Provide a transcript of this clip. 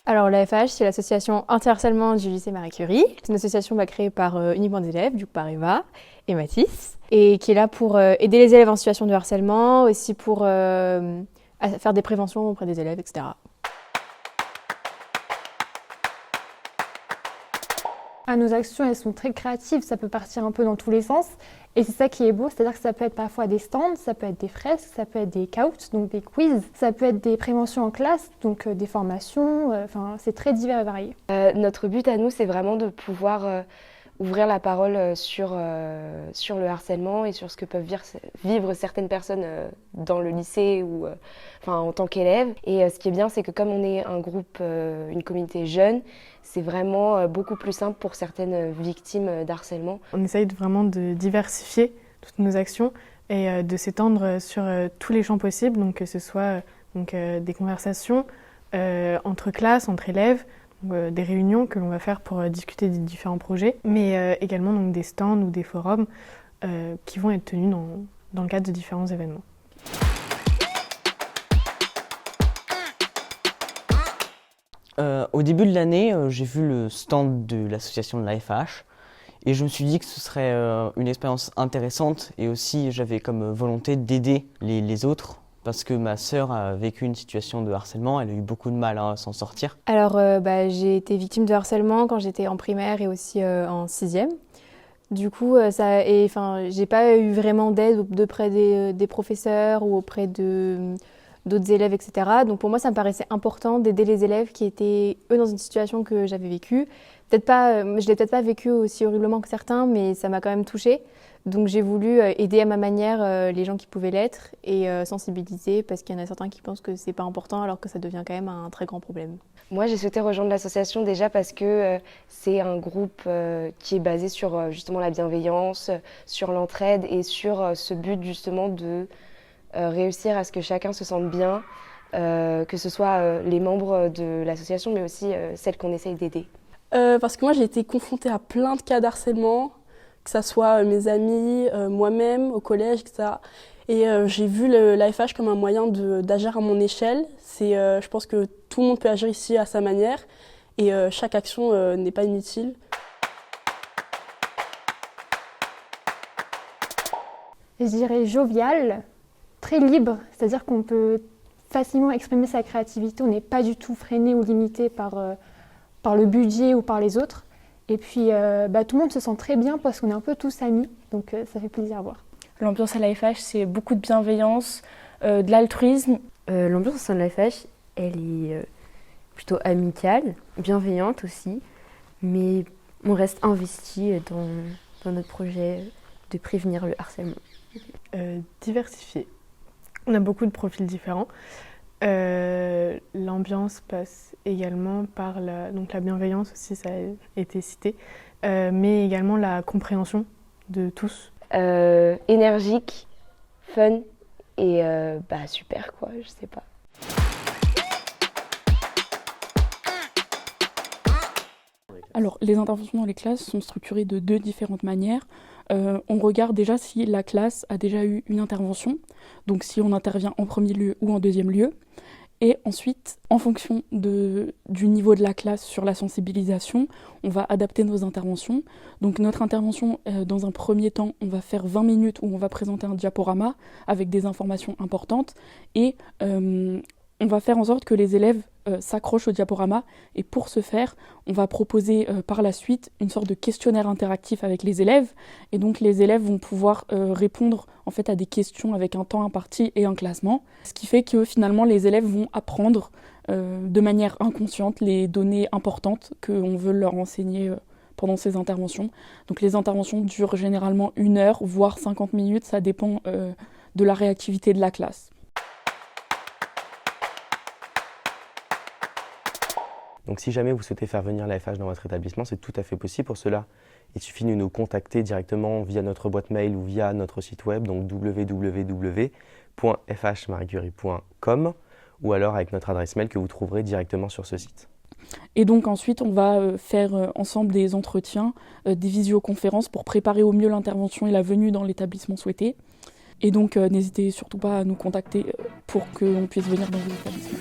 Alors l'AFH, c'est l'association anti-harcèlement du lycée Marie Curie. C'est une association créée par uniquement des élèves, du coup par Eva et Mathis, et qui est là pour aider les élèves en situation de harcèlement, aussi pour faire des préventions auprès des élèves, etc. Nos actions, elles sont très créatives, ça peut partir un peu dans tous les sens. Et c'est ça qui est beau, c'est-à-dire que ça peut être parfois des stands, ça peut être des fresques, ça peut être des couts, donc des quiz, ça peut être des préventions en classe, donc des formations, c'est très divers et varié. Notre but à nous, c'est vraiment de pouvoir ouvrir la parole sur le harcèlement et sur ce que peuvent vivre certaines personnes dans le lycée ou en tant qu'élèves. Et ce qui est bien, c'est que comme on est un groupe, une communauté jeune, c'est vraiment beaucoup plus simple pour certaines victimes d'harcèlement. On essaye vraiment de diversifier toutes nos actions et de s'étendre sur tous les champs possibles, donc que ce soit des conversations entre classes, entre élèves, des réunions que l'on va faire pour discuter des différents projets, mais également donc, des stands ou des forums qui vont être tenus dans le cadre de différents événements. Au début de l'année, j'ai vu le stand de l'association de l'AFH et je me suis dit que ce serait une expérience intéressante et aussi j'avais comme volonté d'aider les autres parce que ma sœur a vécu une situation de harcèlement, elle a eu beaucoup de mal à s'en sortir. Alors j'ai été victime de harcèlement quand j'étais en primaire et aussi en 6e. Du coup, j'ai pas eu vraiment d'aide auprès des professeurs ou auprès d'autres élèves, etc. Donc pour moi, ça me paraissait important d'aider les élèves qui étaient, eux, dans une situation que j'avais vécue. Je l'ai peut-être pas vécue aussi horriblement que certains, mais ça m'a quand même touchée. Donc j'ai voulu aider à ma manière les gens qui pouvaient l'être et sensibiliser, parce qu'il y en a certains qui pensent que c'est pas important alors que ça devient quand même un très grand problème. Moi, j'ai souhaité rejoindre l'association déjà parce que c'est un groupe qui est basé sur justement la bienveillance, sur l'entraide et sur ce but justement de réussir à ce que chacun se sente bien, que ce soit les membres de l'association, mais aussi celles qu'on essaye d'aider. Parce que moi, j'ai été confrontée à plein de cas d'harcèlement, que ce soit mes amis, moi-même, au collège, etc. Et j'ai vu l'AFH comme un moyen d'agir à mon échelle. Je pense que tout le monde peut agir ici à sa manière et chaque action n'est pas inutile. Je dirais jovial, très libre, c'est-à-dire qu'on peut facilement exprimer sa créativité, on n'est pas du tout freiné ou limité par le budget ou par les autres. Et puis tout le monde se sent très bien parce qu'on est un peu tous amis, donc ça fait plaisir à voir. L'ambiance à l'AFH, c'est beaucoup de bienveillance, de l'altruisme. L'ambiance au sein de l'AFH, elle est plutôt amicale, bienveillante aussi, mais on reste investi dans notre projet de prévenir le harcèlement. Diversifié. On a beaucoup de profils différents. L'ambiance passe également par la bienveillance aussi, ça a été cité, mais également la compréhension de tous. Énergique, fun et super quoi, je sais pas. Alors, les interventions dans les classes sont structurées de deux différentes manières. On regarde déjà si la classe a déjà eu une intervention, donc si on intervient en premier lieu ou en deuxième lieu. Et ensuite, en fonction du niveau de la classe sur la sensibilisation, on va adapter nos interventions. Donc notre intervention, dans un premier temps, on va faire 20 minutes où on va présenter un diaporama avec des informations importantes et on va faire en sorte que les élèves s'accrochent au diaporama. Et pour ce faire, on va proposer par la suite une sorte de questionnaire interactif avec les élèves. Et donc les élèves vont pouvoir répondre en fait à des questions avec un temps imparti et un classement. Ce qui fait que finalement les élèves vont apprendre de manière inconsciente les données importantes qu'on veut leur enseigner pendant ces interventions. Donc les interventions durent généralement 1 heure, voire 50 minutes, ça dépend de la réactivité de la classe. Donc si jamais vous souhaitez faire venir l'AFH dans votre établissement, c'est tout à fait possible. Pour cela, il suffit de nous contacter directement via notre boîte mail ou via notre site web, donc www.fhmariecurie.com, ou alors avec notre adresse mail que vous trouverez directement sur ce site. Et donc ensuite, on va faire ensemble des entretiens, des visioconférences pour préparer au mieux l'intervention et la venue dans l'établissement souhaité. Et donc n'hésitez surtout pas à nous contacter pour qu'on puisse venir dans vos établissements.